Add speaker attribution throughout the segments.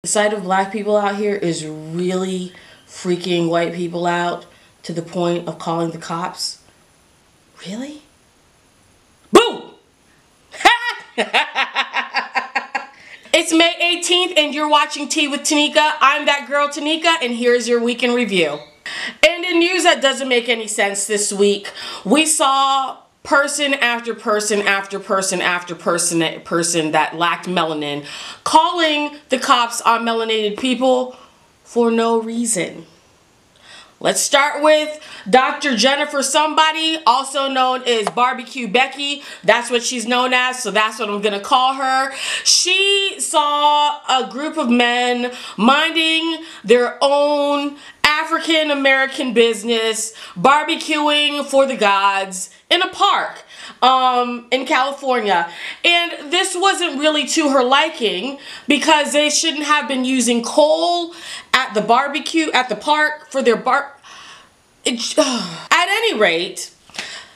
Speaker 1: The sight of black people out here is really freaking white people out to the point of calling the cops. Really? Boom! It's May 18th and you're watching Tea with Taneica. I'm that girl Taneica, and here's your week in review. And in news that doesn't make any sense this week, we saw person after person after person after person that lacked melanin calling the cops on melanated people for no reason. Let's start with Dr. Jennifer somebody, also known as BBQ Becky. That's what she's known as, so that's what I'm gonna call her. She saw a group of men minding their own African American business, barbecuing for the gods in a park in California. And this wasn't really to her liking because they shouldn't have been using coal at the barbecue at the park for their at any rate,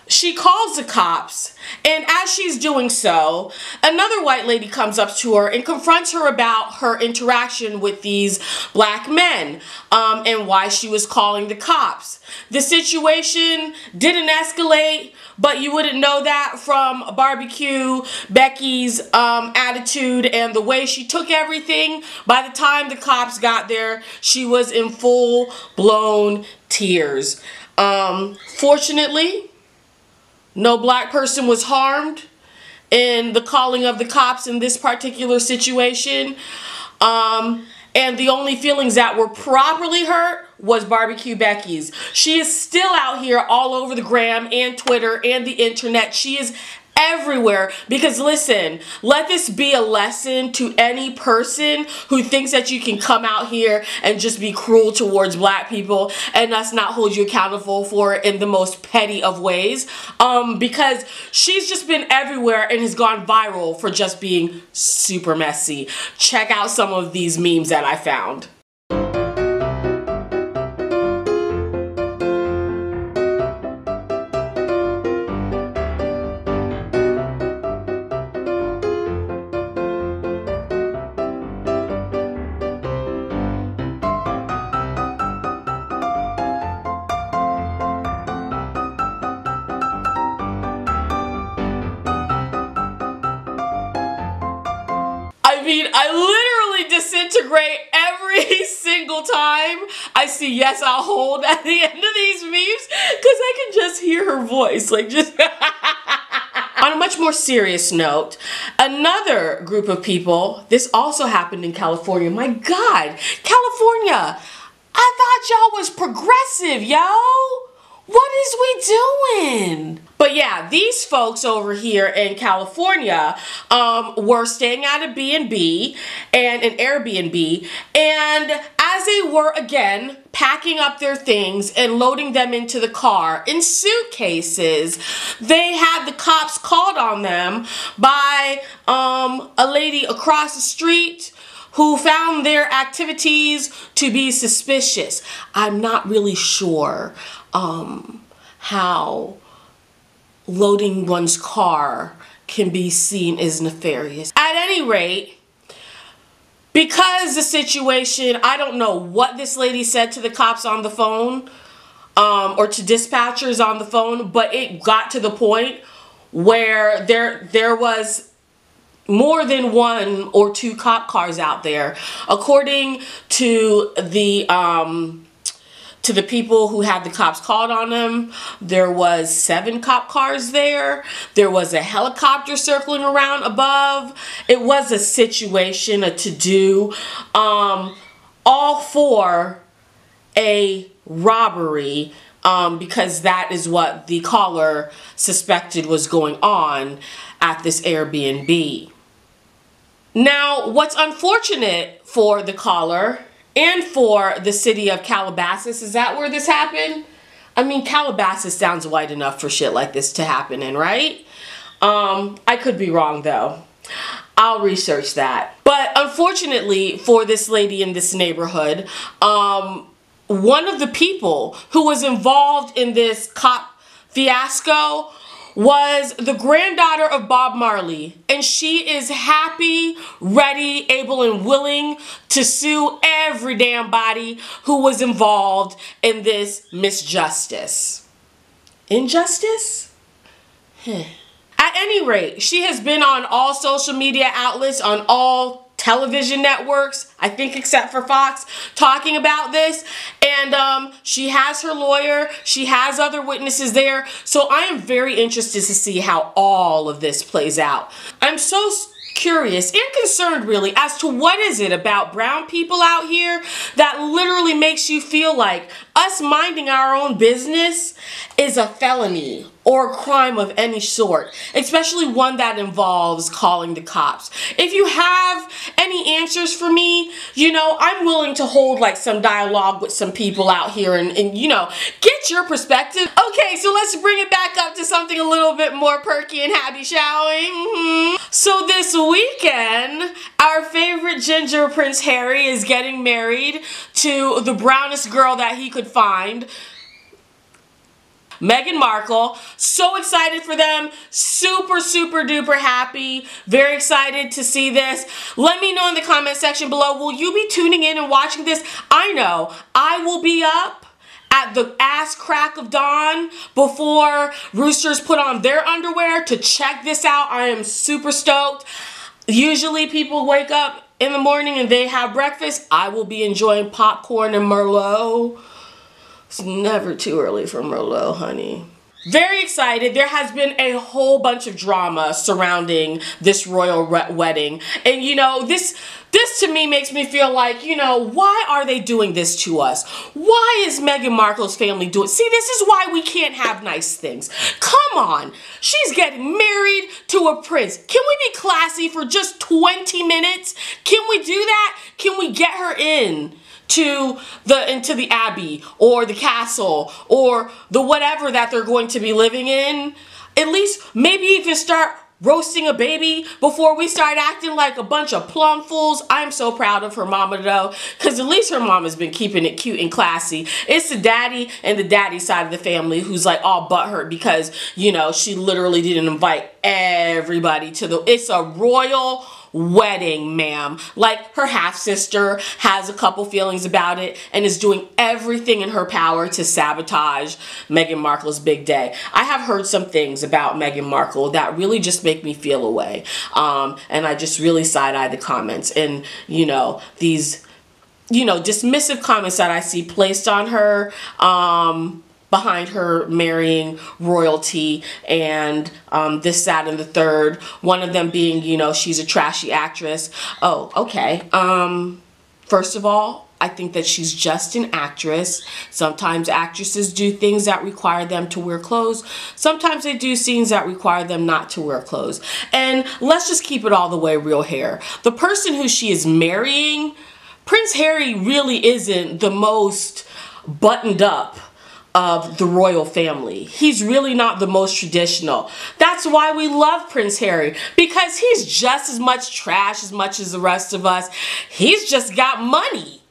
Speaker 1: she calls the cops, and as she's doing so, another white lady comes up to her and confronts her about her interaction with these black men and why she was calling the cops. The situation didn't escalate, but you wouldn't know that from BBQ Becky's attitude and the way she took everything. By the time the cops got there, she was in full-blown tears. Fortunately, no black person was harmed in the calling of the cops in this particular situation. And the only feelings that were properly hurt was BBQ Becky's. She is still out here all over the gram and Twitter and the internet. She is everywhere because, listen, let this be a lesson to any person who thinks that you can come out here and just be cruel towards black people and us not hold you accountable for it in the most petty of ways, because she's just been everywhere and has gone viral for just being super messy. Check out some of these memes that I found. I mean, I literally disintegrate every single time I see "yes, I'll hold" at the end of these memes because I can just hear her voice, like just... On a much more serious note, another group of people, this also happened in California. My God, California, I thought y'all was progressive, yo. What is we doing? But yeah, these folks over here in California were staying at a B&B and an Airbnb, and as they were, again, packing up their things and loading them into the car in suitcases, they had the cops called on them by a lady across the street who found their activities to be suspicious. I'm not really sure how loading one's car can be seen as nefarious. At any rate, because the situation, I don't know what this lady said to the cops on the phone or to dispatchers on the phone, but it got to the point where there was more than one or two cop cars out there. According to the people who had the cops called on them, there was 7 cop cars there. There was a helicopter circling around above. It was a situation, a to-do, all for a robbery, because that is what the caller suspected was going on at this Airbnb. Now, what's unfortunate for the caller and for the city of Calabasas, is that where this happened? I mean, Calabasas sounds white enough for shit like this to happen in, right? I could be wrong though. I'll research that. But unfortunately for this lady in this neighborhood, one of the people who was involved in this cop fiasco was the granddaughter of Bob Marley, and she is happy, ready, able, and willing to sue every damn body who was involved in this misjustice. Injustice? At any rate, she has been on all social media outlets, on all television networks, I think except for Fox, talking about this. And she has her lawyer, she has other witnesses there. So I am very interested to see how all of this plays out. I'm so curious and concerned really as to what is it about brown people out here that literally makes you feel like us minding our own business is a felony or a crime of any sort, especially one that involves calling the cops. If you have any answers for me, you know, I'm willing to hold like some dialogue with some people out here and you know, get your perspective. Okay, so let's bring it back up to something a little bit more perky and happy, shall we? So this weekend, our favorite ginger Prince Harry is getting married to the brownest girl that he could find, Meghan Markle. So excited for them. Super, super duper happy. Very excited to see this. Let me know in the comment section below, will you be tuning in and watching this? I know I will be up at the ass crack of dawn before roosters put on their underwear to check this out. I am super stoked. Usually people wake up in the morning and they have breakfast. I will be enjoying popcorn and Merlot. It's never too early for Merlot, honey. Very excited. There has been a whole bunch of drama surrounding this royal wedding. And you know, this to me makes me feel like, you know, why are they doing this to us? Why is Meghan Markle's family doing? See, this is why we can't have nice things. Come on. She's getting married to a prince. Can we be classy for just 20 minutes? Can we do that? Can we get her into the abbey or the castle or the whatever that they're going to be living in? At least maybe even start roasting a baby before we start acting like a bunch of plum fools. I'm so proud of her mama though, because at least her mama's been keeping it cute and classy. It's the daddy and the daddy side of the family who's like all butthurt because, you know, she literally didn't invite everybody to it's a royal wedding, ma'am. Like, her half-sister has a couple feelings about it and is doing everything in her power to sabotage Meghan Markle's big day. I have heard some things about Meghan Markle that really just make me feel away. And I just really side-eye the comments and, you know, these, you know, dismissive comments that I see placed on her, behind her marrying royalty and this, that, and the third. One of them being, you know, she's a trashy actress. Oh, okay. First of all, I think that she's just an actress. Sometimes actresses do things that require them to wear clothes. Sometimes they do scenes that require them not to wear clothes. And let's just keep it all the way real here. The person who she is marrying, Prince Harry, really isn't the most buttoned up of the royal family. He's really not the most traditional. That's why we love Prince Harry, because he's just as much trash as much as the rest of us. He's just got money.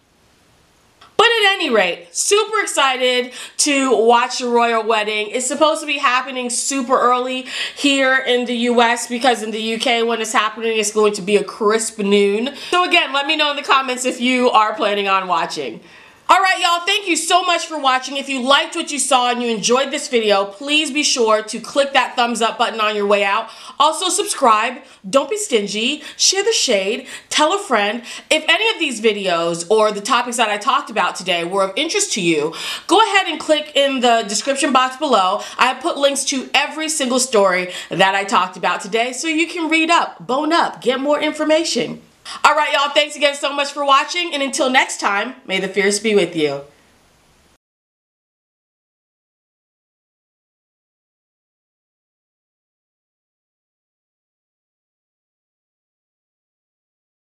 Speaker 1: But at any rate, super excited to watch the royal wedding. It's supposed to be happening super early here in the US, because in the UK when it's happening it's going to be a crisp noon. So again, let me know in the comments if you are planning on watching. Alright y'all, thank you so much for watching. If you liked what you saw and you enjoyed this video, please be sure to click that thumbs up button on your way out. Also subscribe, don't be stingy, share the shade, tell a friend. If any of these videos or the topics that I talked about today were of interest to you, go ahead and click in the description box below. I have put links to every single story that I talked about today so you can read up, bone up, get more information. Alright y'all, thanks again so much for watching, and until next time, may the fierce be with you.